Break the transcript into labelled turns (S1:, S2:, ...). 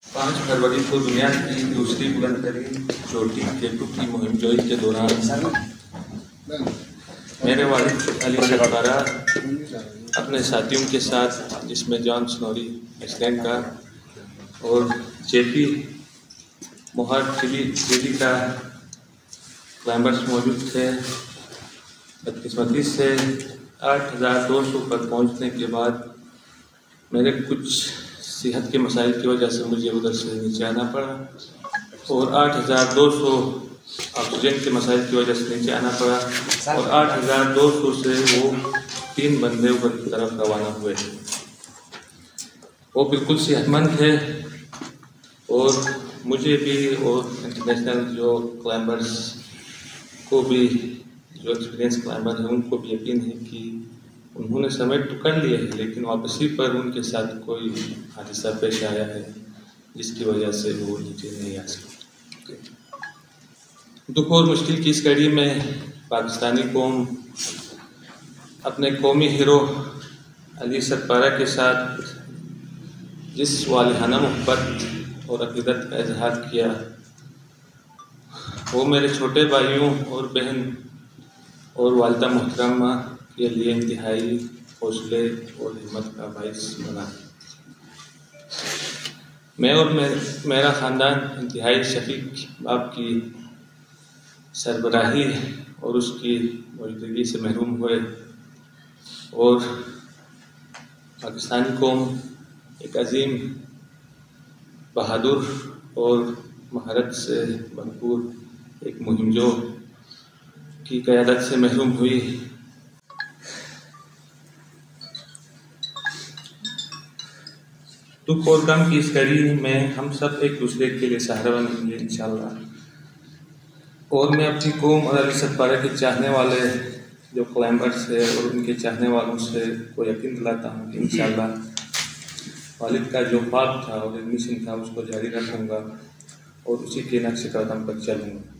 S1: 5 फरवरी को दुनिया की दूसरी बुलंदतरीन चोटी केटू की मुहिमजोई के दौरान मेरे वालिद अली सरकारा अपने साथियों के साथ, जिसमें जॉन स्नोरी आइसलैंड का और जेपी मोहर चिली का क्लाइंबर्स मौजूद थे। बदकिस्मती से 8200 पर पहुंचने के बाद मेरे कुछ सेहत के मसाइल की वजह से मुझे उधर से नीचे आना पड़ा और 8200 ऑक्सीजन के मसाइल की वजह से नीचे आना पड़ा और 8200 से वो 3 बंदे ऊपर की तरफ रवाना हुए। वो बिल्कुल सेहतमंद थे और मुझे भी और इंटरनेशनल जो क्लाइंबर्स को भी, जो एक्सपीरियंस क्लाइंबर हैं, उनको भी यकीन है कि उन्होंने समय तो कर लिया है, लेकिन वापसी पर उनके साथ कोई हादसा पेश आया है जिसकी वजह से वो नीचे नहीं आ सके। दुख और मुश्किल की इस घड़ी में पाकिस्तानी कौम अपने कौमी हीरो अली सरकारा के साथ जिस वालिहाना मोहब्बत और अकीदत का इजहार किया, वो मेरे छोटे भाइयों और बहन और वालिदा मोहतरमा के लिए इंतहाई हौसले और हिम्मत का बाइस बना। मैं और मेरा ख़ानदान इंतहाई शफीक बाप की सरबराही और उसकी मौजूदगी से महरूम हुए और पाकिस्तानी कौम एक अजीम, बहादुर और महारत से भरपूर एक मुहिमजो की क़यादत से महरूम हुई। दुख और गम की इस घड़ी में हम सब एक दूसरे के लिए सहारा बनेंगे इंशाअल्लाह। और मैं अपनी कौम और अली सरकारा के चाहने वाले जो क्लाइंबर्स है और उनके चाहने वालों से को यकीन दिलाता हूँ कि इंशाअल्लाह वालिद का जो ख्वाब था और मिशन था उसको जारी रखूँगा और उसी के नक्शे कदम पर चलूँगा।